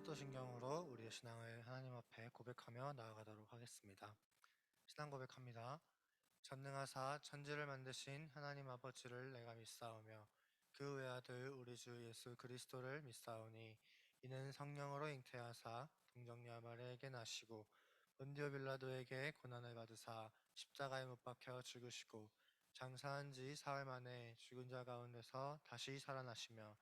사도신경으로 우리의 신앙을 하나님 앞에 고백하며 나아가도록 하겠습니다. 신앙 고백합니다. 전능하사 천지를 만드신 하나님 아버지를 내가 믿사오며 그 외아들 우리 주 예수 그리스도를 믿사오니 이는 성령으로 잉태하사 동정녀 마리아에게 나시고 본디오 빌라도에게 고난을 받으사 십자가에 못 박혀 죽으시고 장사한 지 사흘 만에 죽은 자 가운데서 다시 살아나시며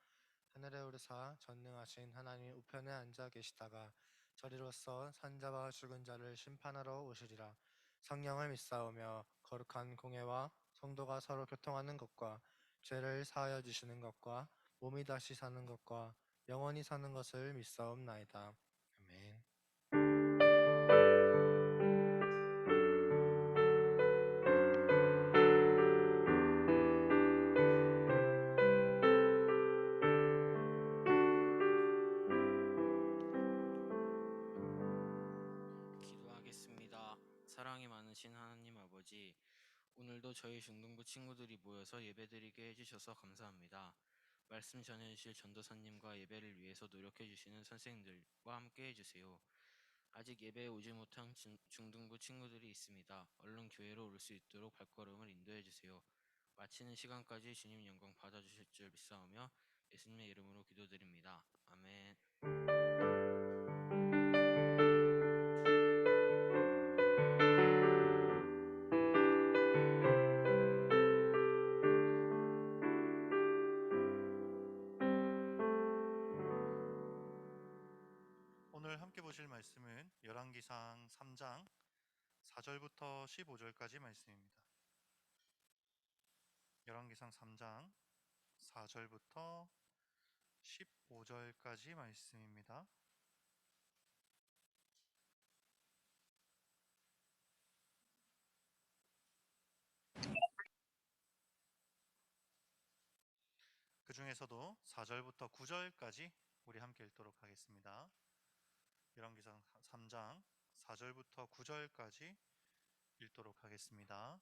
하늘에 오르사 전능하신 하나님 우편에 앉아 계시다가 저리로서 산자와 죽은 자를 심판하러 오시리라. 성령을 믿사오며 거룩한 공예와 성도가 서로 교통하는 것과 죄를 사하여 주시는 것과 몸이 다시 사는 것과 영원히 사는 것을 믿사옵나이다. 아멘. 기도하겠습니다. 사랑이 많으신 하나님 아버지, 오늘도 저희 중등부 친구들이 모여서 예배드리게 해주셔서 감사합니다. 말씀 전해주실 전도사님과 예배를 위해서 노력해주시는 선생님들과 함께 해주세요. 아직 예배에 오지 못한 중등부 친구들이 있습니다. 얼른 교회로 올 수 있도록 발걸음을 인도해주세요. 마치는 시간까지 주님 영광 받아주실 줄 믿사오며 예수님의 이름으로 기도드립니다. 아멘. 오늘 함께 보실 말씀은 열왕기상 3장 4절부터 15절까지 말씀입니다. 열왕기상 3장 4절부터 15절까지 말씀입니다. 그 중에서도 4절부터 9절까지 우리 함께 읽도록 하겠습니다. 열왕기상 3장 4절부터 9절까지 읽도록 하겠습니다.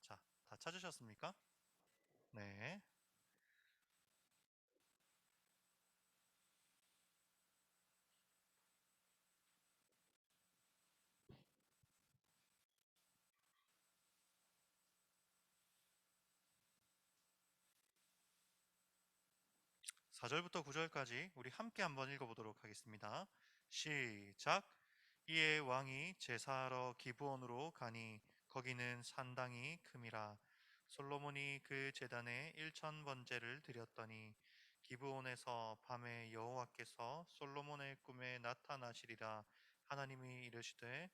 자, 다 찾으셨습니까? 네. (4절부터 9절까지) 우리 함께 한번 읽어보도록 하겠습니다. 시작. 이에 왕이 제사하러 기브온으로 가니 거기는 산당이 큼이라. 솔로몬이 그 제단에 1000번제를 드렸더니 기브온에서 밤에 여호와께서 솔로몬의 꿈에 나타나시리라. 하나님이 이르시되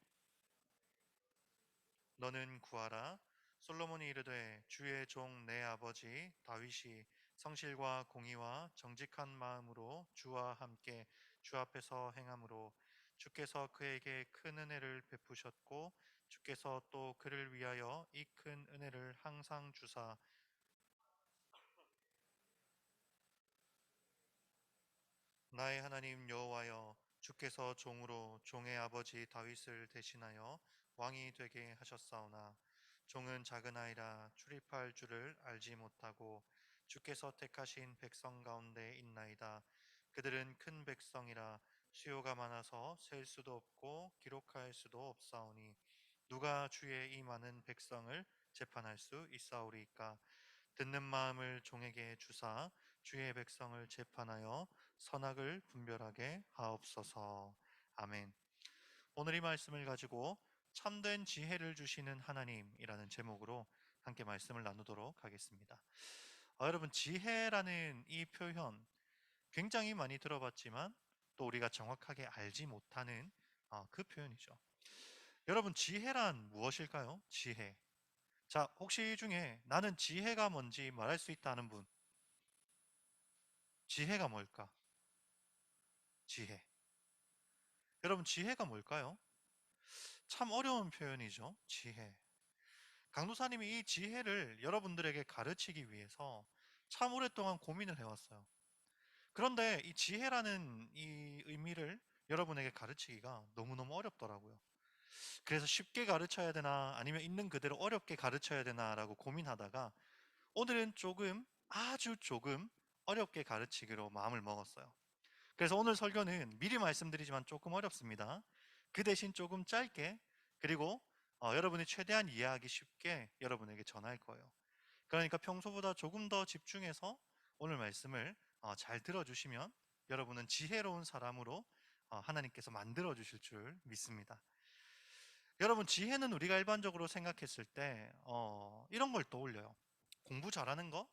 너는 구하라. 솔로몬이 이르되 주의 종 내 아버지 다윗이 성실과 공의와 정직한 마음으로 주와 함께 주 앞에서 행함으로 주께서 그에게 큰 은혜를 베푸셨고 주께서 또 그를 위하여 이 큰 은혜를 항상 주사 나의 하나님 여호와여 주께서 종으로 종의 아버지 다윗을 대신하여 왕이 되게 하셨사오나 종은 작은 아이라 출입할 줄을 알지 못하고 주께서 택하신 백성 가운데 있나이다. 그들은 큰 백성이라 수요가 많아서 셀 수도 없고 기록할 수도 없사오니 누가 주의 이 많은 백성을 재판할 수 있사오리이까. 듣는 마음을 종에게 주사 주의 백성을 재판하여 선악을 분별하게 하옵소서. 아멘. 오늘 이 말씀을 가지고 참된 지혜를 주시는 하나님이라는 제목으로 함께 말씀을 나누도록 하겠습니다. 여러분, 지혜라는 이 표현 굉장히 많이 들어봤지만 또 우리가 정확하게 알지 못하는 그 표현이죠. 여러분, 지혜란 무엇일까요? 지혜. 자, 혹시 이 중에 나는 지혜가 뭔지 말할 수 있다는 분? 지혜가 뭘까? 지혜. 여러분, 지혜가 뭘까요? 참 어려운 표현이죠. 지혜. 강도사님이 이 지혜를 여러분들에게 가르치기 위해서 참 오랫동안 고민을 해왔어요. 그런데 이 지혜라는 이 의미를 여러분에게 가르치기가 너무너무 어렵더라고요. 그래서 쉽게 가르쳐야 되나 아니면 있는 그대로 어렵게 가르쳐야 되나라고 고민하다가 오늘은 조금, 아주 조금 어렵게 가르치기로 마음을 먹었어요. 그래서 오늘 설교는 미리 말씀드리지만 조금 어렵습니다. 그 대신 조금 짧게, 그리고 여러분이 최대한 이해하기 쉽게 여러분에게 전할 거예요. 그러니까 평소보다 조금 더 집중해서 오늘 말씀을 잘 들어주시면 여러분은 지혜로운 사람으로 하나님께서 만들어 주실 줄 믿습니다. 여러분, 지혜는 우리가 일반적으로 생각했을 때 이런 걸 떠올려요. 공부 잘하는 거,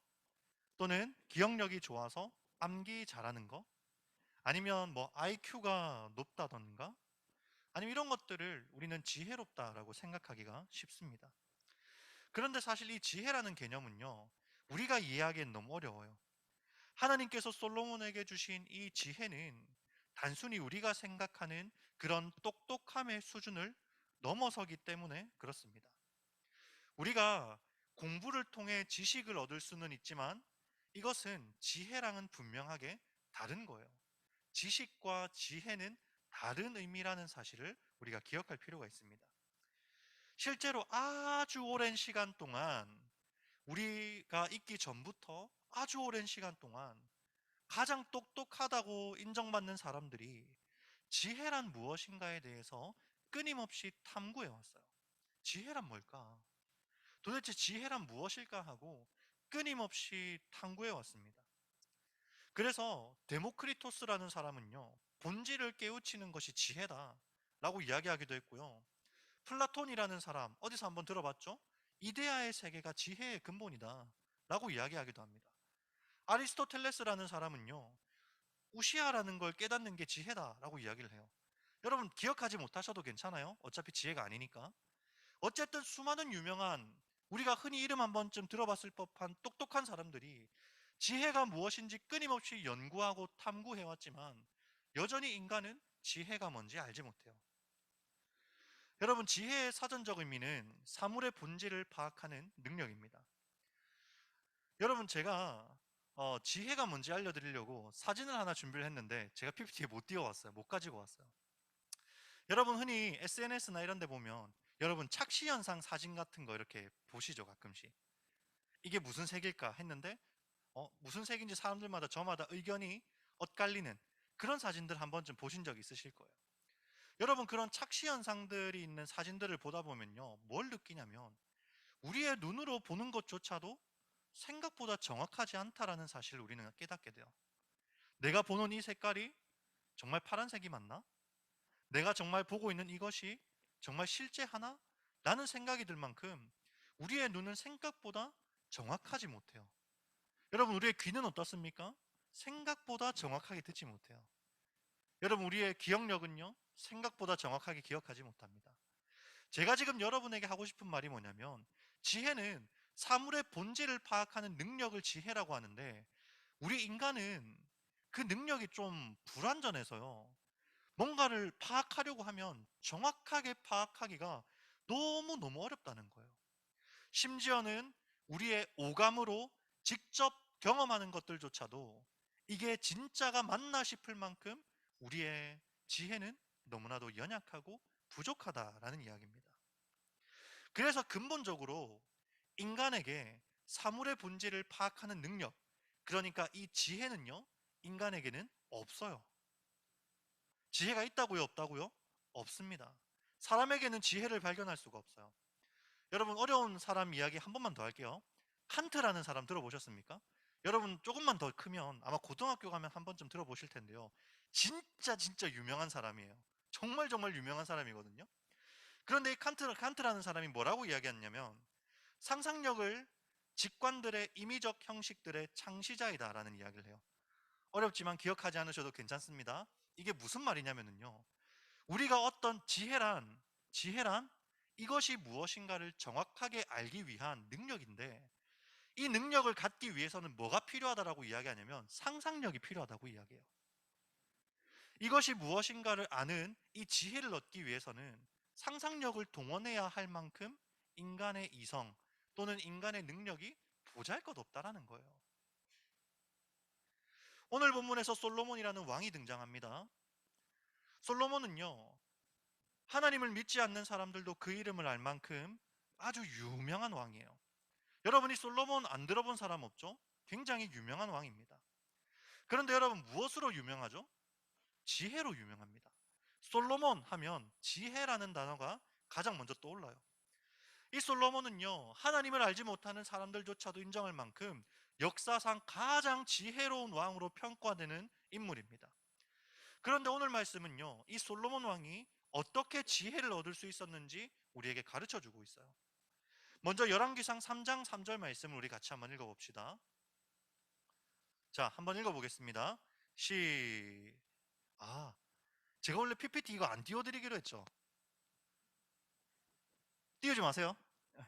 또는 기억력이 좋아서 암기 잘하는 거, 아니면 뭐 IQ가 높다던가, 아니면 이런 것들을 우리는 지혜롭다라고 생각하기가 쉽습니다. 그런데 사실 이 지혜라는 개념은요, 우리가 이해하기엔 너무 어려워요. 하나님께서 솔로몬에게 주신 이 지혜는 단순히 우리가 생각하는 그런 똑똑함의 수준을 넘어서기 때문에 그렇습니다. 우리가 공부를 통해 지식을 얻을 수는 있지만 이것은 지혜랑은 분명하게 다른 거예요. 지식과 지혜는 다른 의미라는 사실을 우리가 기억할 필요가 있습니다. 실제로 아주 오랜 시간 동안, 우리가 있기 전부터 아주 오랜 시간 동안 가장 똑똑하다고 인정받는 사람들이 지혜란 무엇인가에 대해서 끊임없이 탐구해 왔어요. 지혜란 뭘까? 도대체 지혜란 무엇일까 하고 끊임없이 탐구해 왔습니다. 그래서 데모크리토스라는 사람은요, 본질을 깨우치는 것이 지혜다 라고 이야기하기도 했고요. 플라톤이라는 사람, 어디서 한번 들어봤죠? 이데아의 세계가 지혜의 근본이다 라고 이야기하기도 합니다. 아리스토텔레스라는 사람은요, 우시아라는 걸 깨닫는 게 지혜다 라고 이야기를 해요. 여러분, 기억하지 못하셔도 괜찮아요. 어차피 지혜가 아니니까. 어쨌든 수많은 유명한, 우리가 흔히 이름 한 번쯤 들어봤을 법한 똑똑한 사람들이 지혜가 무엇인지 끊임없이 연구하고 탐구해왔지만 여전히 인간은 지혜가 뭔지 알지 못해요. 여러분, 지혜의 사전적 의미는 사물의 본질을 파악하는 능력입니다. 여러분, 제가 지혜가 뭔지 알려드리려고 사진을 하나 준비를 했는데 제가 PPT에 못 띄워왔어요. 못 가지고 왔어요. 여러분, 흔히 SNS나 이런 데 보면 여러분 착시현상 사진 같은 거 이렇게 보시죠, 가끔씩. 이게 무슨 색일까 했는데 무슨 색인지 사람들마다 저마다 의견이 엇갈리는 그런 사진들 한 번쯤 보신 적 있으실 거예요. 여러분, 그런 착시현상들이 있는 사진들을 보다 보면요, 뭘 느끼냐면 우리의 눈으로 보는 것조차도 생각보다 정확하지 않다라는 사실을 우리는 깨닫게 돼요. 내가 보는 이 색깔이 정말 파란색이 맞나? 내가 정말 보고 있는 이것이 정말 실제하나? 라는 생각이 들 만큼 우리의 눈은 생각보다 정확하지 못해요. 여러분, 우리의 귀는 어떻습니까? 생각보다 정확하게 듣지 못해요. 여러분, 우리의 기억력은요, 생각보다 정확하게 기억하지 못합니다. 제가 지금 여러분에게 하고 싶은 말이 뭐냐면, 지혜는 사물의 본질을 파악하는 능력을 지혜라고 하는데, 우리 인간은 그 능력이 좀 불완전해서요, 뭔가를 파악하려고 하면 정확하게 파악하기가 너무너무 어렵다는 거예요. 심지어는 우리의 오감으로 직접 경험하는 것들조차도 이게 진짜가 맞나 싶을 만큼 우리의 지혜는 너무나도 연약하고 부족하다라는 이야기입니다. 그래서 근본적으로 인간에게 사물의 본질을 파악하는 능력, 그러니까 이 지혜는요, 인간에게는 없어요. 지혜가 있다고요, 없다고요? 없습니다. 사람에게는 지혜를 발견할 수가 없어요. 여러분, 어려운 사람 이야기 한 번만 더 할게요. 칸트라는 사람 들어보셨습니까? 여러분, 조금만 더 크면 아마 고등학교 가면 한 번쯤 들어보실 텐데요, 진짜 유명한 사람이에요. 정말 유명한 사람이거든요. 그런데 이 칸트라는 사람이 뭐라고 이야기했냐면, 상상력을 직관들의 임의적 형식들의 창시자이다라는 이야기를 해요. 어렵지만 기억하지 않으셔도 괜찮습니다. 이게 무슨 말이냐면요, 우리가 어떤 지혜란 이것이 무엇인가를 정확하게 알기 위한 능력인데, 이 능력을 갖기 위해서는 뭐가 필요하다라고 이야기하냐면 상상력이 필요하다고 이야기해요. 이것이 무엇인가를 아는 이 지혜를 얻기 위해서는 상상력을 동원해야 할 만큼 인간의 이성 또는 인간의 능력이 보잘것없다라는 거예요. 오늘 본문에서 솔로몬이라는 왕이 등장합니다. 솔로몬은요, 하나님을 믿지 않는 사람들도 그 이름을 알 만큼 아주 유명한 왕이에요. 여러분이 솔로몬 안 들어본 사람 없죠? 굉장히 유명한 왕입니다. 그런데 여러분, 무엇으로 유명하죠? 지혜로 유명합니다. 솔로몬 하면 지혜라는 단어가 가장 먼저 떠올라요. 이 솔로몬은요, 하나님을 알지 못하는 사람들조차도 인정할 만큼 역사상 가장 지혜로운 왕으로 평가되는 인물입니다. 그런데 오늘 말씀은요, 이 솔로몬 왕이 어떻게 지혜를 얻을 수 있었는지 우리에게 가르쳐 주고 있어요. 먼저 열왕기상 3장 3절 말씀을 우리 같이 한번 읽어봅시다. 자, 한번 읽어보겠습니다. 제가 원래 PPT 이거 안 띄워드리기로 했죠. 띄우지 마세요.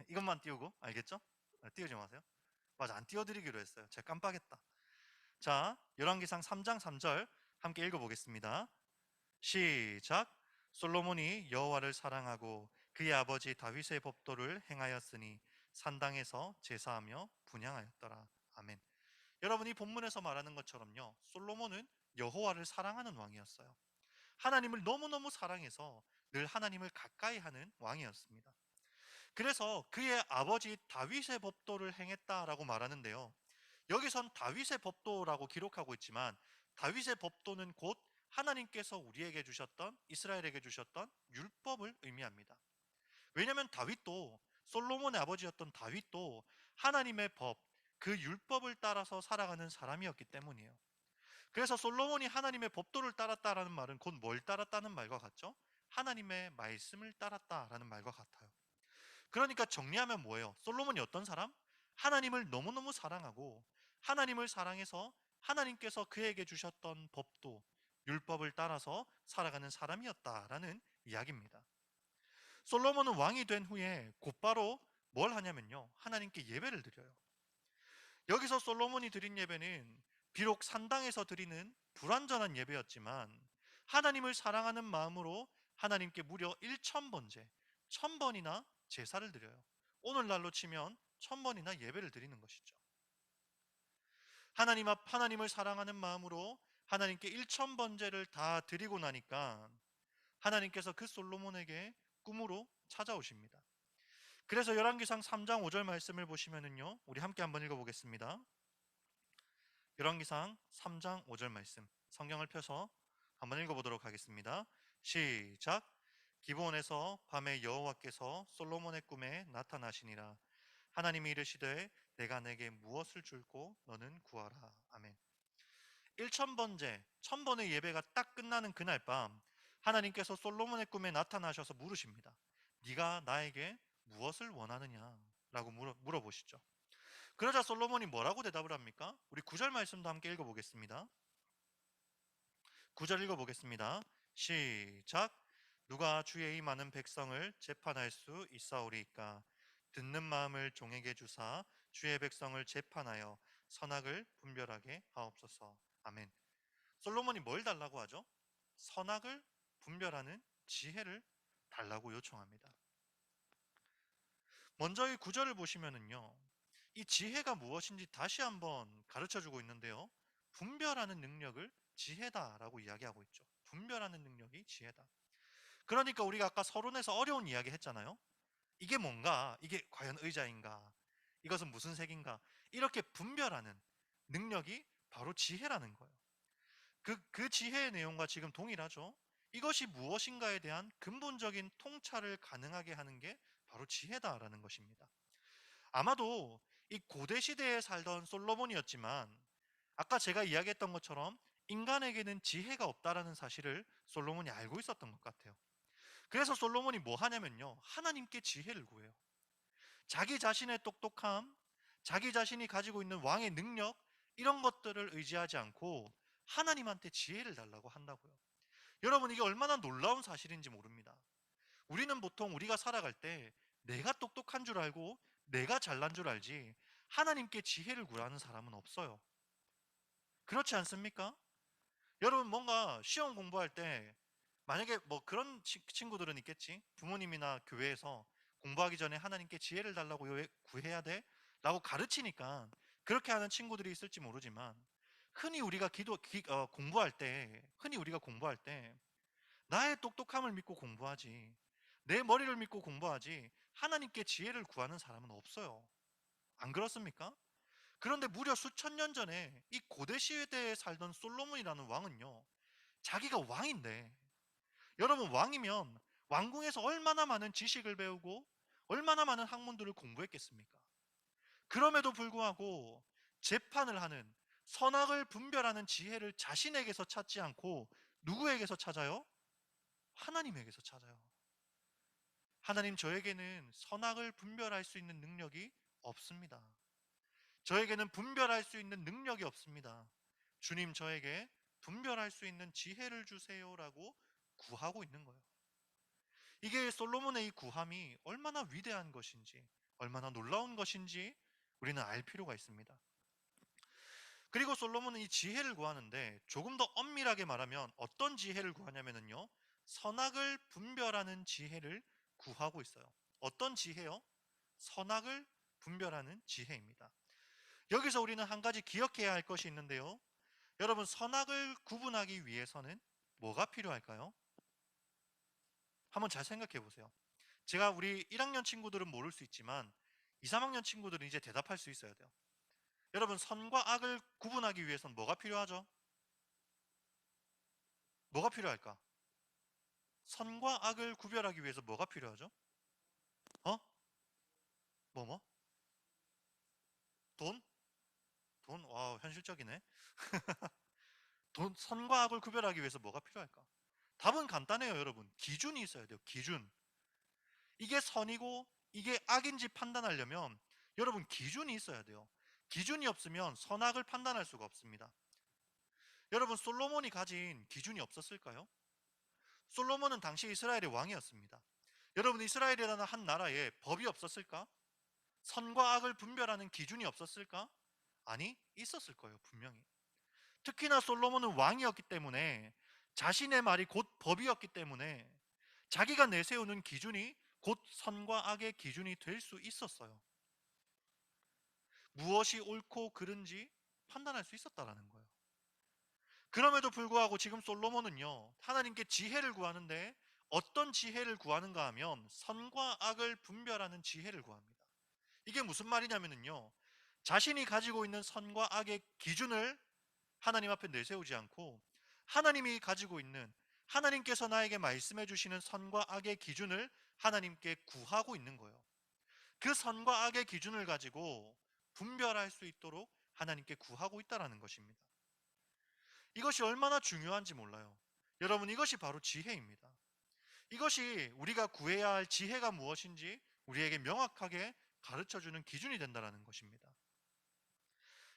이것만 띄우고, 알겠죠? 띄우지 마세요. 맞아, 안 띄워드리기로 했어요. 제가 깜빡했다. 자, 열왕기상 3장 3절 함께 읽어보겠습니다. 시작. 솔로몬이 여호와를 사랑하고 그의 아버지 다윗의 법도를 행하였으니 산당에서 제사하며 분향하였더라. 아멘. 여러분, 이 본문에서 말하는 것처럼요, 솔로몬은 여호와를 사랑하는 왕이었어요. 하나님을 너무너무 사랑해서 늘 하나님을 가까이 하는 왕이었습니다. 그래서 그의 아버지 다윗의 법도를 행했다라고 말하는데요, 여기선 다윗의 법도라고 기록하고 있지만 다윗의 법도는 곧 하나님께서 우리에게 주셨던, 이스라엘에게 주셨던 율법을 의미합니다. 왜냐하면 다윗도, 솔로몬의 아버지였던 다윗도 하나님의 법, 그 율법을 따라서 살아가는 사람이었기 때문이에요. 그래서 솔로몬이 하나님의 법도를 따랐다라는 말은 곧 뭘 따랐다는 말과 같죠? 하나님의 말씀을 따랐다라는 말과 같아요. 그러니까 정리하면 뭐예요? 솔로몬이 어떤 사람? 하나님을 너무너무 사랑하고 하나님을 사랑해서 하나님께서 그에게 주셨던 법도, 율법을 따라서 살아가는 사람이었다라는 이야기입니다. 솔로몬은 왕이 된 후에 곧바로 뭘 하냐면요, 하나님께 예배를 드려요. 여기서 솔로몬이 드린 예배는 비록 산당에서 드리는 불완전한 예배였지만 하나님을 사랑하는 마음으로 하나님께 무려 1,000번째, 1,000번이나 제사를 드려요. 오늘날로 치면 1,000번이나 예배를 드리는 것이죠. 하나님 앞, 하나님을 사랑하는 마음으로 하나님께 1,000번째를 다 드리고 나니까 하나님께서 그 솔로몬에게 꿈으로 찾아오십니다. 그래서 열왕기상 3장 5절 말씀을 보시면은요, 우리 함께 한번 읽어보겠습니다. 열왕기상 3장 5절 말씀, 성경을 펴서 한번 읽어보도록 하겠습니다. 시작. 기브온에서 밤에 여호와께서 솔로몬의 꿈에 나타나시니라. 하나님이 이르시되 내가 내게 무엇을 줄고 너는 구하라. 아멘. 1,000번째, 1,000번의 예배가 딱 끝나는 그날 밤 하나님께서 솔로몬의 꿈에 나타나셔서 물으십니다. 네가 나에게 무엇을 원하느냐? 라고 물어보시죠. 그러자 솔로몬이 뭐라고 대답을 합니까? 우리 9절 말씀도 함께 읽어보겠습니다. 9절 읽어보겠습니다. 시작. 누가 주의 이 많은 백성을 재판할 수 있사오리이까? 듣는 마음을 종에게 주사 주의 백성을 재판하여 선악을 분별하게 하옵소서. 아멘. 솔로몬이 뭘 달라고 하죠? 선악을 분별하는 지혜를 달라고 요청합니다. 먼저 이 구절을 보시면은요, 이 지혜가 무엇인지 다시 한번 가르쳐 주고 있는데요, 분별하는 능력을 지혜다라고 이야기하고 있죠. 분별하는 능력이 지혜다. 그러니까 우리가 아까 서론에서 어려운 이야기 했잖아요. 이게 뭔가, 이게 과연 의자인가, 이것은 무슨 색인가, 이렇게 분별하는 능력이 바로 지혜라는 거예요. 그 지혜의 내용과 지금 동일하죠. 이것이 무엇인가에 대한 근본적인 통찰을 가능하게 하는 게 바로 지혜다라는 것입니다. 아마도 이 고대 시대에 살던 솔로몬이었지만 아까 제가 이야기했던 것처럼 인간에게는 지혜가 없다라는 사실을 솔로몬이 알고 있었던 것 같아요. 그래서 솔로몬이 뭐 하냐면요, 하나님께 지혜를 구해요. 자기 자신의 똑똑함, 자기 자신이 가지고 있는 왕의 능력, 이런 것들을 의지하지 않고 하나님한테 지혜를 달라고 한다고요. 여러분, 이게 얼마나 놀라운 사실인지 모릅니다. 우리는 보통 우리가 살아갈 때 내가 똑똑한 줄 알고 내가 잘난 줄 알지 하나님께 지혜를 구하는 사람은 없어요. 그렇지 않습니까? 여러분, 뭔가 시험 공부할 때 만약에 뭐 그런 친구들은 있겠지. 부모님이나 교회에서 공부하기 전에 하나님께 지혜를 달라고 구해야 돼? 라고 가르치니까 그렇게 하는 친구들이 있을지 모르지만 흔히 우리가 흔히 우리가 공부할 때 나의 똑똑함을 믿고 공부하지, 내 머리를 믿고 공부하지 하나님께 지혜를 구하는 사람은 없어요. 안 그렇습니까? 그런데 무려 수천 년 전에 이 고대 시대에 살던 솔로몬이라는 왕은요, 자기가 왕인데, 여러분 왕이면 왕궁에서 얼마나 많은 지식을 배우고 얼마나 많은 학문들을 공부했겠습니까? 그럼에도 불구하고 재판을 하는, 선악을 분별하는 지혜를 자신에게서 찾지 않고 누구에게서 찾아요? 하나님에게서 찾아요. 하나님, 저에게는 선악을 분별할 수 있는 능력이 없습니다. 저에게는 분별할 수 있는 능력이 없습니다. 주님, 저에게 분별할 수 있는 지혜를 주세요라고 구하고 있는 거예요. 이게 솔로몬의 이 구함이 얼마나 위대한 것인지, 얼마나 놀라운 것인지 우리는 알 필요가 있습니다. 그리고 솔로몬은 이 지혜를 구하는데 조금 더 엄밀하게 말하면 어떤 지혜를 구하냐면요, 선악을 분별하는 지혜를 구하고 있어요. 어떤 지혜요? 선악을 분별하는 지혜입니다. 여기서 우리는 한 가지 기억해야 할 것이 있는데요, 여러분, 선악을 구분하기 위해서는 뭐가 필요할까요? 한번 잘 생각해 보세요. 제가 우리 1학년 친구들은 모를 수 있지만 2, 3학년 친구들은 이제 대답할 수 있어야 돼요. 여러분, 선과 악을 구분하기 위해서는 뭐가 필요하죠? 뭐가 필요할까? 선과 악을 구별하기 위해서 뭐가 필요하죠? 어? 뭐? 돈? 돈? 와, 현실적이네. 선과 악을 구별하기 위해서 뭐가 필요할까? 답은 간단해요, 여러분. 기준이 있어야 돼요. 기준. 이게 선이고 이게 악인지 판단하려면 여러분 기준이 있어야 돼요. 기준이 없으면 선악을 판단할 수가 없습니다. 여러분, 솔로몬이 가진 기준이 없었을까요? 솔로몬은 당시 이스라엘의 왕이었습니다. 여러분, 이스라엘이라는 한 나라에 법이 없었을까? 선과 악을 분별하는 기준이 없었을까? 아니, 있었을 거예요, 분명히. 특히나 솔로몬은 왕이었기 때문에, 자신의 말이 곧 법이었기 때문에 자기가 내세우는 기준이 곧 선과 악의 기준이 될 수 있었어요. 무엇이 옳고 그른지 판단할 수 있었다라는 거예요. 그럼에도 불구하고 지금 솔로몬은요, 하나님께 지혜를 구하는데 어떤 지혜를 구하는가 하면 선과 악을 분별하는 지혜를 구합니다. 이게 무슨 말이냐면요, 자신이 가지고 있는 선과 악의 기준을 하나님 앞에 내세우지 않고 하나님이 가지고 있는, 하나님께서 나에게 말씀해 주시는 선과 악의 기준을 하나님께 구하고 있는 거예요. 그 선과 악의 기준을 가지고 분별할 수 있도록 하나님께 구하고 있다는 것입니다. 이것이 얼마나 중요한지 몰라요. 여러분, 이것이 바로 지혜입니다. 이것이 우리가 구해야 할 지혜가 무엇인지 우리에게 명확하게 가르쳐주는 기준이 된다는 것입니다.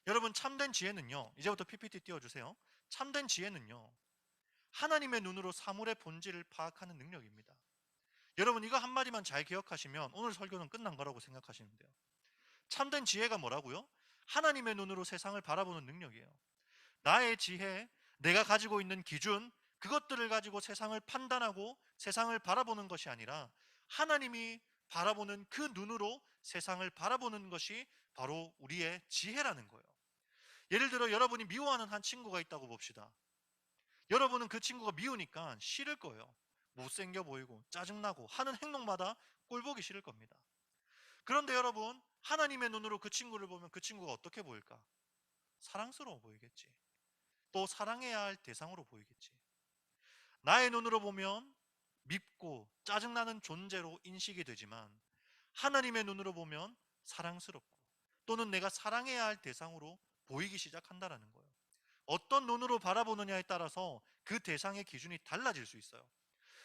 여러분, 참된 지혜는요, 이제부터 PPT 띄워주세요. 참된 지혜는요, 하나님의 눈으로 사물의 본질을 파악하는 능력입니다. 여러분, 이거 한마디만 잘 기억하시면 오늘 설교는 끝난 거라고 생각하시면 돼요. 참된 지혜가 뭐라고요? 하나님의 눈으로 세상을 바라보는 능력이에요. 나의 지혜, 내가 가지고 있는 기준, 그것들을 가지고 세상을 판단하고 세상을 바라보는 것이 아니라 하나님이 바라보는 그 눈으로 세상을 바라보는 것이 바로 우리의 지혜라는 거예요. 예를 들어 여러분이 미워하는 한 친구가 있다고 봅시다. 여러분은 그 친구가 미우니까 싫을 거예요. 못생겨 보이고 짜증나고 하는 행동마다 꼴보기 싫을 겁니다. 그런데 여러분, 하나님의 눈으로 그 친구를 보면 그 친구가 어떻게 보일까? 사랑스러워 보이겠지. 또 사랑해야 할 대상으로 보이겠지. 나의 눈으로 보면 밉고 짜증나는 존재로 인식이 되지만 하나님의 눈으로 보면 사랑스럽고 또는 내가 사랑해야 할 대상으로 보이기 시작한다는 거예요. 어떤 눈으로 바라보느냐에 따라서 그 대상의 기준이 달라질 수 있어요.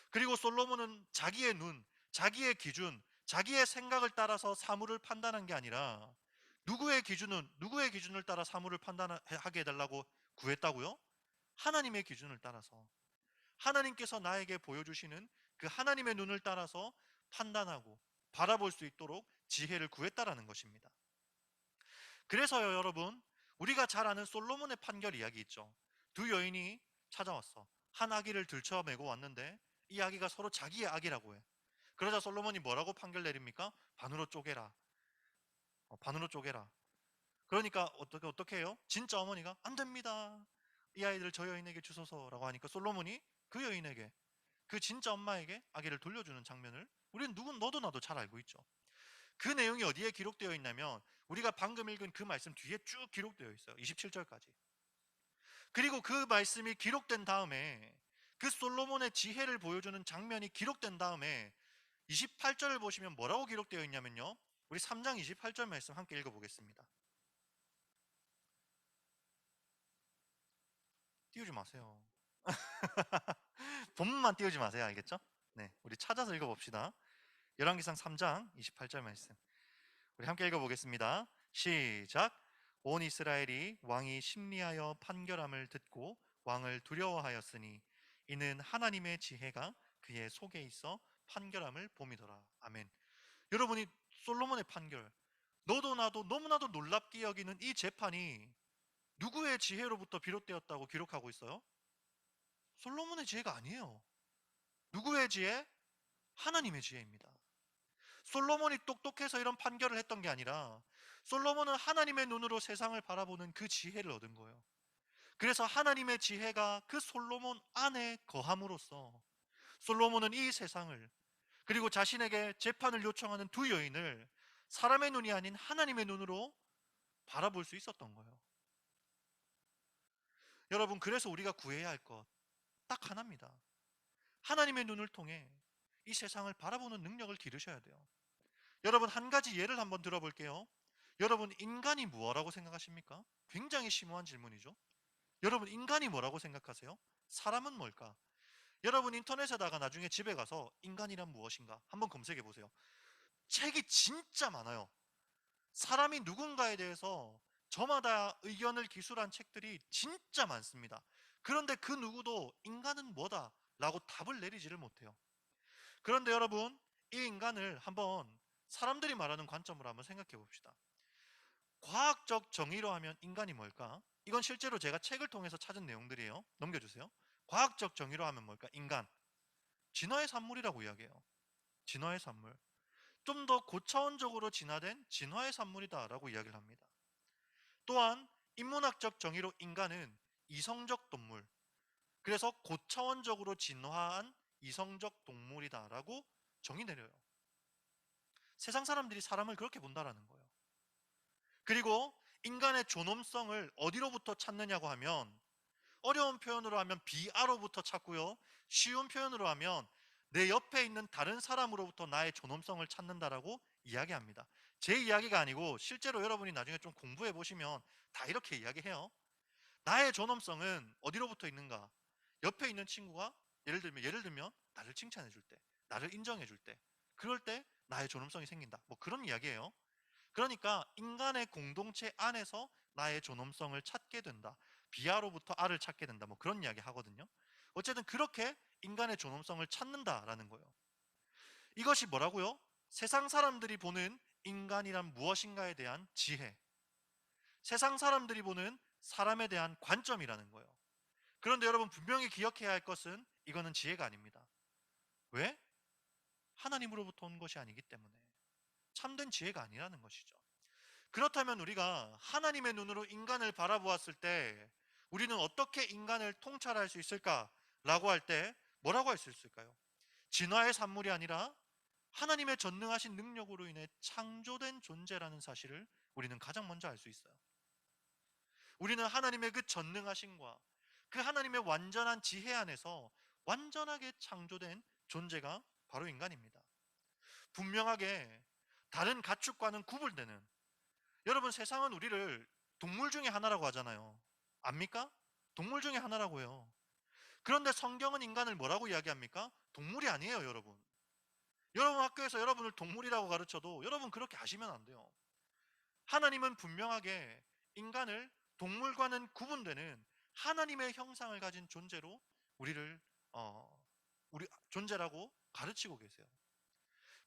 그리고 솔로몬은 자기의 눈, 자기의 기준, 자기의 생각을 따라서 사물을 판단한 게 아니라 누구의 기준을 따라 사물을 판단하게 해달라고 구했다고요? 하나님의 기준을 따라서, 하나님께서 나에게 보여주시는 그 하나님의 눈을 따라서 판단하고 바라볼 수 있도록 지혜를 구했다라는 것입니다. 그래서요, 여러분, 우리가 잘 아는 솔로몬의 판결 이야기 있죠. 두 여인이 찾아왔어. 한 아기를 들쳐메고 왔는데 이 아기가 서로 자기의 아기라고 해. 그러자 솔로몬이 뭐라고 판결 내립니까? 반으로 쪼개라. 반으로 쪼개라. 그러니까 어떻게 해요? 진짜 어머니가 안 됩니다. 이 아이들 저 여인에게 주소서라고 하니까 솔로몬이 그 여인에게, 그 진짜 엄마에게 아기를 돌려주는 장면을 우리는 너도 나도 잘 알고 있죠. 그 내용이 어디에 기록되어 있냐면 우리가 방금 읽은 그 말씀 뒤에 쭉 기록되어 있어요. 27절까지. 그리고 그 말씀이 기록된 다음에 그 솔로몬의 지혜를 보여주는 장면이 기록된 다음에 28절을 보시면 뭐라고 기록되어 있냐면요. 우리 3장 28절 말씀 함께 읽어보겠습니다. 띄우지 마세요. 본문만 띄우지 마세요. 알겠죠? 네, 우리 찾아서 읽어봅시다. 열왕기상 3장 28절 말씀 우리 함께 읽어보겠습니다. 시작. 온 이스라엘이 왕이 심리하여 판결함을 듣고 왕을 두려워하였으니 이는 하나님의 지혜가 그의 속에 있어 판결함을 봄이더라. 아멘. 여러분이 솔로몬의 판결, 너도 나도 너무나도 놀랍게 여기는 이 재판이 누구의 지혜로부터 비롯되었다고 기록하고 있어요? 솔로몬의 지혜가 아니에요. 누구의 지혜? 하나님의 지혜입니다. 솔로몬이 똑똑해서 이런 판결을 했던 게 아니라 솔로몬은 하나님의 눈으로 세상을 바라보는 그 지혜를 얻은 거예요. 그래서 하나님의 지혜가 그 솔로몬 안에 거함으로써 솔로몬은 이 세상을, 그리고 자신에게 재판을 요청하는 두 여인을 사람의 눈이 아닌 하나님의 눈으로 바라볼 수 있었던 거예요. 여러분, 그래서 우리가 구해야 할 것 딱 하나입니다. 하나님의 눈을 통해 이 세상을 바라보는 능력을 기르셔야 돼요. 여러분, 한 가지 예를 한번 들어볼게요. 여러분, 인간이 뭐라고 생각하십니까? 굉장히 심오한 질문이죠. 여러분, 인간이 뭐라고 생각하세요? 사람은 뭘까? 여러분, 인터넷에다가 나중에 집에 가서 인간이란 무엇인가 한번 검색해 보세요. 책이 진짜 많아요. 사람이 누군가에 대해서 저마다 의견을 기술한 책들이 진짜 많습니다. 그런데 그 누구도 인간은 뭐다 라고 답을 내리지를 못해요. 그런데 여러분, 이 인간을 한번 사람들이 말하는 관점으로 한번 생각해 봅시다. 과학적 정의로 하면 인간이 뭘까? 이건 실제로 제가 책을 통해서 찾은 내용들이에요. 넘겨주세요. 과학적 정의로 하면 뭘까? 인간, 진화의 산물이라고 이야기해요. 진화의 산물. 좀 더 고차원적으로 진화된 진화의 산물이다라고 이야기를 합니다. 또한 인문학적 정의로 인간은 이성적 동물, 그래서 고차원적으로 진화한 이성적 동물이다라고 정의 내려요. 세상 사람들이 사람을 그렇게 본다라는 거예요. 그리고 인간의 존엄성을 어디로부터 찾느냐고 하면, 어려운 표현으로 하면 비아로부터 찾고요, 쉬운 표현으로 하면 내 옆에 있는 다른 사람으로부터 나의 존엄성을 찾는다라고 이야기합니다. 제 이야기가 아니고 실제로 여러분이 나중에 좀 공부해 보시면 다 이렇게 이야기해요. 나의 존엄성은 어디로부터 있는가? 옆에 있는 친구가 예를 들면 나를 칭찬해 줄 때, 나를 인정해 줄 때, 그럴 때 나의 존엄성이 생긴다. 뭐 그런 이야기예요. 그러니까 인간의 공동체 안에서 나의 존엄성을 찾게 된다. 비아로부터 아를 찾게 된다. 뭐 그런 이야기 하거든요. 어쨌든 그렇게 인간의 존엄성을 찾는다라는 거예요. 이것이 뭐라고요? 세상 사람들이 보는 인간이란 무엇인가에 대한 지혜, 세상 사람들이 보는 사람에 대한 관점이라는 거예요. 그런데 여러분, 분명히 기억해야 할 것은 이거는 지혜가 아닙니다. 왜? 하나님으로부터 온 것이 아니기 때문에 참된 지혜가 아니라는 것이죠. 그렇다면 우리가 하나님의 눈으로 인간을 바라보았을 때 우리는 어떻게 인간을 통찰할 수 있을까라고 할 때 뭐라고 할 수 있을까요? 진화의 산물이 아니라 하나님의 전능하신 능력으로 인해 창조된 존재라는 사실을 우리는 가장 먼저 알 수 있어요. 우리는 하나님의 그 전능하심과 그 하나님의 완전한 지혜 안에서 완전하게 창조된 존재가 바로 인간입니다. 분명하게 다른 가축과는 구분되는, 여러분, 세상은 우리를 동물 중에 하나라고 하잖아요. 압니까? 동물 중에 하나라고요. 그런데 성경은 인간을 뭐라고 이야기합니까? 동물이 아니에요, 여러분. 여러분 학교에서 여러분을 동물이라고 가르쳐도 여러분 그렇게 하시면 안 돼요. 하나님은 분명하게 인간을 동물과는 구분되는 하나님의 형상을 가진 존재로 우리를 우리 존재라고 가르치고 계세요.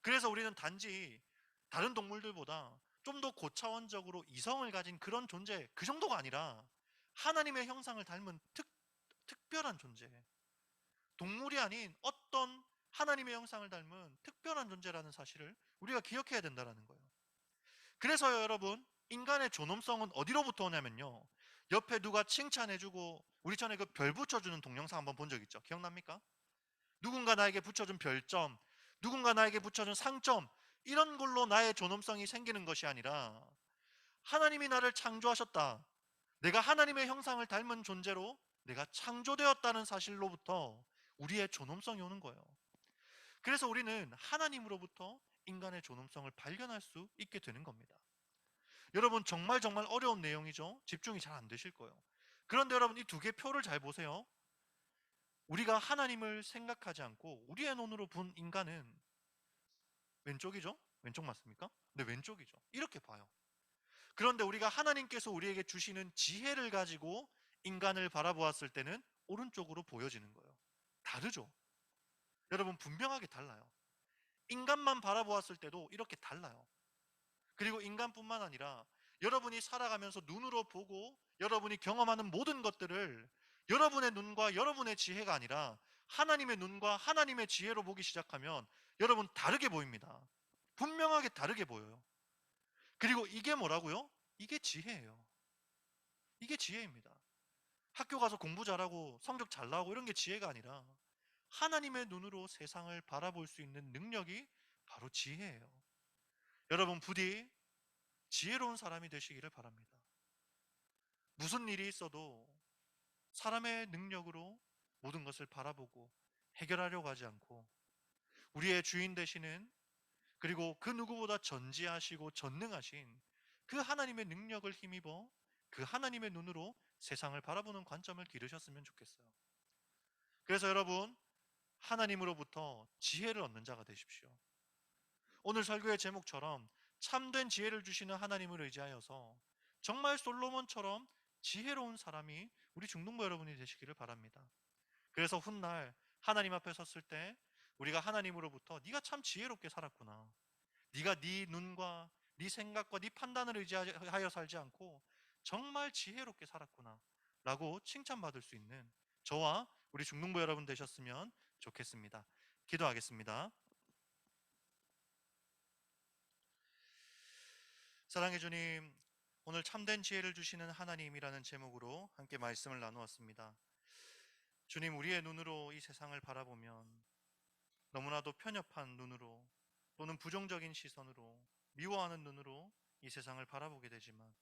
그래서 우리는 단지 다른 동물들보다 좀 더 고차원적으로 이성을 가진 그런 존재, 그 정도가 아니라 하나님의 형상을 닮은 특별한 존재, 동물이 아닌 어떤 하나님의 형상을 닮은 특별한 존재라는 사실을 우리가 기억해야 된다는 거예요. 그래서요, 여러분, 인간의 존엄성은 어디로부터 오냐면요, 옆에 누가 칭찬해주고, 우리 전에 그 별 붙여주는 동영상 한번 본 적 있죠? 기억납니까? 누군가 나에게 붙여준 별점, 누군가 나에게 붙여준 상점, 이런 걸로 나의 존엄성이 생기는 것이 아니라 하나님이 나를 창조하셨다, 내가 하나님의 형상을 닮은 존재로 내가 창조되었다는 사실로부터 우리의 존엄성이 오는 거예요. 그래서 우리는 하나님으로부터 인간의 존엄성을 발견할 수 있게 되는 겁니다. 여러분, 정말 어려운 내용이죠. 집중이 잘 안 되실 거예요. 그런데 여러분, 이 두 개 표를 잘 보세요. 우리가 하나님을 생각하지 않고 우리의 눈으로 본 인간은 왼쪽이죠? 왼쪽 맞습니까? 네, 왼쪽이죠. 이렇게 봐요. 그런데 우리가 하나님께서 우리에게 주시는 지혜를 가지고 인간을 바라보았을 때는 오른쪽으로 보여지는 거예요. 다르죠? 여러분, 분명하게 달라요. 인간만 바라보았을 때도 이렇게 달라요. 그리고 인간뿐만 아니라 여러분이 살아가면서 눈으로 보고 여러분이 경험하는 모든 것들을 여러분의 눈과 여러분의 지혜가 아니라 하나님의 눈과 하나님의 지혜로 보기 시작하면 여러분 다르게 보입니다. 분명하게 다르게 보여요. 그리고 이게 뭐라고요? 이게 지혜예요. 이게 지혜입니다. 학교 가서 공부 잘하고 성적 잘 나오고 이런 게 지혜가 아니라 하나님의 눈으로 세상을 바라볼 수 있는 능력이 바로 지혜예요. 여러분, 부디 지혜로운 사람이 되시기를 바랍니다. 무슨 일이 있어도 사람의 능력으로 모든 것을 바라보고 해결하려고 하지 않고 우리의 주인 되시는, 그리고 그 누구보다 전지하시고 전능하신 그 하나님의 능력을 힘입어 그 하나님의 눈으로 세상을 바라보는 관점을 기르셨으면 좋겠어요. 그래서 여러분, 하나님으로부터 지혜를 얻는 자가 되십시오. 오늘 설교의 제목처럼 참된 지혜를 주시는 하나님을 의지하여서 정말 솔로몬처럼 지혜로운 사람이 우리 중동부 여러분이 되시기를 바랍니다. 그래서 훗날 하나님 앞에 섰을 때 우리가 하나님으로부터 네가 참 지혜롭게 살았구나, 네가 네 눈과 네 생각과 네 판단을 의지하여 살지 않고 정말 지혜롭게 살았구나 라고 칭찬받을 수 있는 저와 우리 중동부 여러분 되셨으면 좋겠습니다. 기도하겠습니다. 사랑해 주님, 오늘 참된 지혜를 주시는 하나님이라는 제목으로 함께 말씀을 나누었습니다. 주님, 우리의 눈으로 이 세상을 바라보면 너무나도 편협한 눈으로 또는 부정적인 시선으로 미워하는 눈으로 이 세상을 바라보게 되지만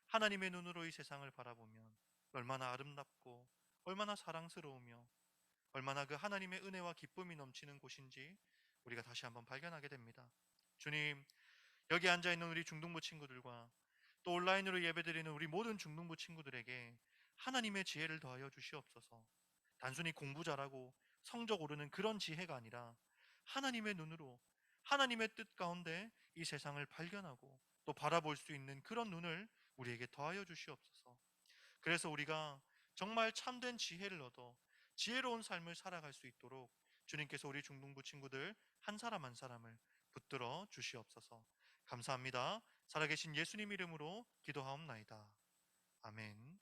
하나님의 눈으로 이 세상을 바라보면 얼마나 아름답고 얼마나 사랑스러우며 얼마나 그 하나님의 은혜와 기쁨이 넘치는 곳인지 우리가 다시 한번 발견하게 됩니다. 주님, 여기 앉아있는 우리 중등부 친구들과 또 온라인으로 예배드리는 우리 모든 중등부 친구들에게 하나님의 지혜를 더하여 주시옵소서. 단순히 공부 잘하고 성적 오르는 그런 지혜가 아니라 하나님의 눈으로 하나님의 뜻 가운데 이 세상을 발견하고 또 바라볼 수 있는 그런 눈을 우리에게 더하여 주시옵소서. 그래서 우리가 정말 참된 지혜를 얻어 지혜로운 삶을 살아갈 수 있도록 주님께서 우리 중등부 친구들 한 사람 한 사람을 붙들어 주시옵소서. 감사합니다. 살아계신 예수님 이름으로 기도하옵나이다. 아멘.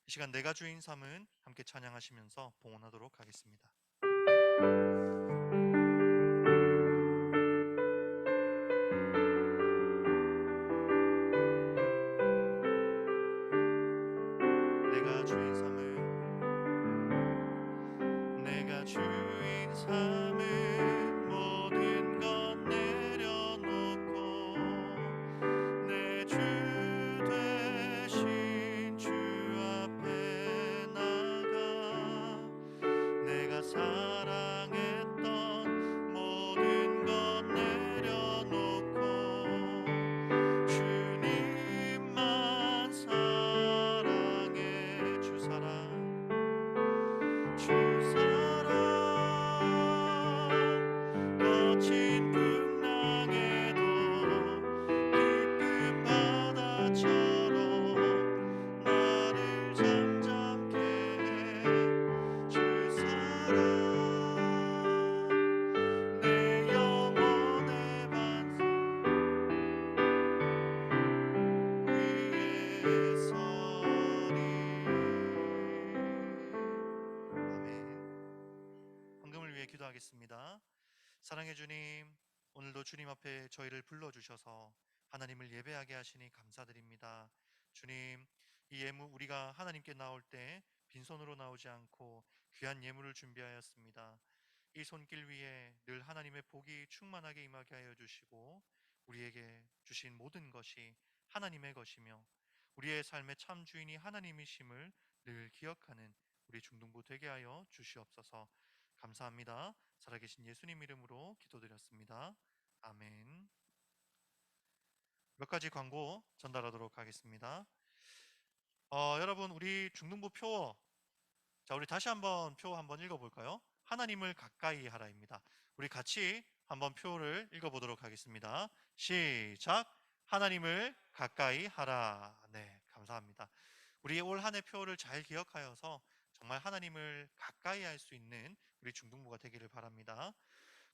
이 시간 내가 주인 삼은 함께 찬양하시면서 봉헌하도록 하겠습니다. 내가 주인 삼은, 내가 주인 삼은 모든 것 내려놓고 내 주 되신 주 앞에 나가 내가 사랑했던 모든 것 내려놓고 주님만 사랑해. 주 사랑, 주 사랑 거친 풍랑에도 깊은 바다처럼 나를 잠잠케 해. 주 사랑 내 영혼의 반석 위에 서리. 아멘. 헌금을 위해 기도하겠습니다. 사랑해 주님, 오늘도 주님 앞에 저희를 불러주셔서 하나님을 예배하게 하시니 감사드립니다. 주님, 이 예물 우리가 하나님께 나올 때 빈손으로 나오지 않고 귀한 예물을 준비하였습니다. 이 손길 위에 늘 하나님의 복이 충만하게 임하게 하여 주시고 우리에게 주신 모든 것이 하나님의 것이며 우리의 삶의 참 주인이 하나님이심을 늘 기억하는 우리 중등부 되게 하여 주시옵소서. 감사합니다. 살아계신 예수님 이름으로 기도드렸습니다. 아멘. 몇 가지 광고 전달하도록 하겠습니다. 여러분 우리 중등부 표, 자 우리 다시 한번 표 한번 읽어볼까요? 하나님을 가까이 하라입니다. 우리 같이 한번 표를 읽어보도록 하겠습니다. 시작. 하나님을 가까이 하라. 네, 감사합니다. 우리 올 한 해 표를 잘 기억하여서 정말 하나님을 가까이 할 수 있는 우리 중등부가 되기를 바랍니다.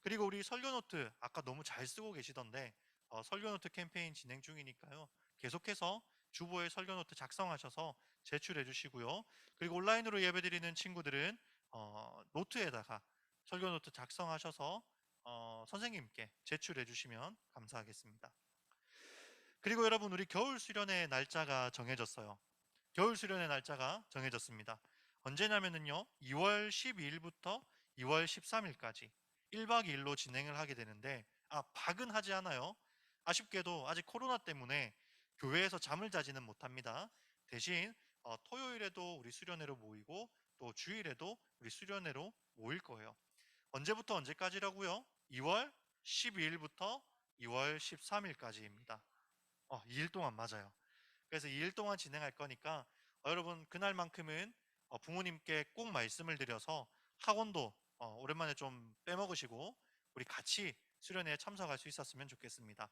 그리고 우리 설교노트 아까 너무 잘 쓰고 계시던데 설교노트 캠페인 진행 중이니까요. 계속해서 주보에 설교노트 작성하셔서 제출해 주시고요. 그리고 온라인으로 예배드리는 친구들은 노트에다가 설교노트 작성하셔서 선생님께 제출해 주시면 감사하겠습니다. 그리고 여러분 우리 겨울 수련회 날짜가 정해졌어요. 겨울 수련회 날짜가 정해졌습니다. 언제냐면요 2월 12일부터 2월 13일까지 1박 2일로 진행을 하게 되는데 박은 하지 않아요. 아쉽게도 아직 코로나 때문에 교회에서 잠을 자지는 못합니다. 대신 토요일에도 우리 수련회로 모이고 또 주일에도 우리 수련회로 모일 거예요. 언제부터 언제까지라고요? 2월 12일부터 2월 13일까지입니다. 2일 동안 맞아요. 그래서 2일 동안 진행할 거니까 여러분 그날만큼은 부모님께 꼭 말씀을 드려서 학원도 오랜만에 좀 빼먹으시고 우리 같이 수련회에 참석할 수 있었으면 좋겠습니다.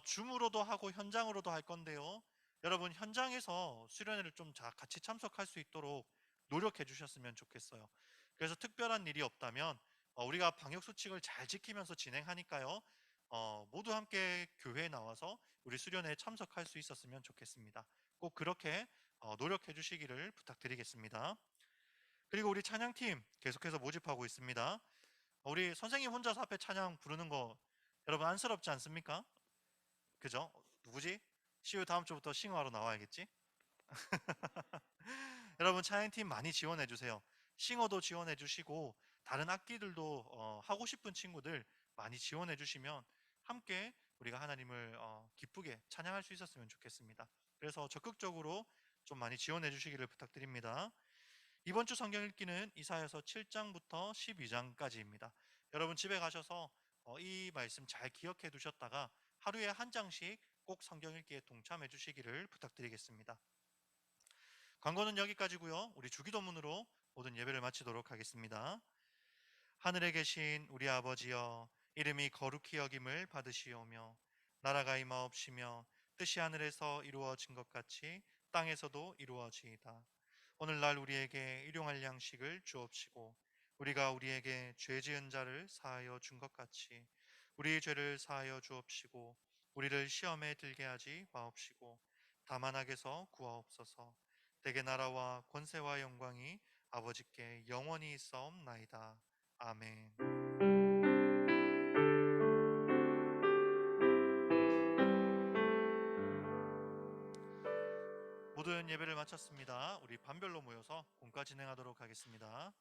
줌으로도 하고 현장으로도 할 건데요. 여러분 현장에서 수련회를 좀 같이 참석할 수 있도록 노력해 주셨으면 좋겠어요. 그래서 특별한 일이 없다면 우리가 방역 수칙을 잘 지키면서 진행하니까요. 모두 함께 교회에 나와서 우리 수련회에 참석할 수 있었으면 좋겠습니다. 꼭 그렇게 노력해 주시기를 부탁드리겠습니다. 그리고 우리 찬양팀 계속해서 모집하고 있습니다. 우리 선생님 혼자서 앞에 찬양 부르는 거 여러분 안쓰럽지 않습니까? 그죠? 누구지? 시우 다음 주부터 싱어하러 나와야겠지? 여러분 찬양팀 많이 지원해 주세요. 싱어도 지원해 주시고 다른 악기들도 하고 싶은 친구들 많이 지원해 주시면 함께 우리가 하나님을 기쁘게 찬양할 수 있었으면 좋겠습니다. 그래서 적극적으로 좀 많이 지원해 주시기를 부탁드립니다. 이번 주 성경 읽기는 이사야서 7장부터 12장까지입니다. 여러분 집에 가셔서 이 말씀 잘 기억해 두셨다가 하루에 한 장씩 꼭 성경 읽기에 동참해 주시기를 부탁드리겠습니다. 광고는 여기까지고요. 우리 주기도문으로 모든 예배를 마치도록 하겠습니다. 하늘에 계신 우리 아버지여, 이름이 거룩히 여김을 받으시오며 나라가 임하옵시며 뜻이 하늘에서 이루어진 것 같이 땅에서도 이루어지이다. 오늘날 우리에게 일용할 양식을 주옵시고 우리가 우리에게 죄 지은 자를 사하여 준 것 같이 우리의 죄를 사하여 주옵시고 우리를 시험에 들게 하지 마옵시고 다만 악에서 구하옵소서. 대개 나라와 권세와 영광이 아버지께 영원히 있사옵나이다. 아멘. 모든 예배를 마쳤습니다. 우리 반별로 모여서 공과 진행하도록 하겠습니다.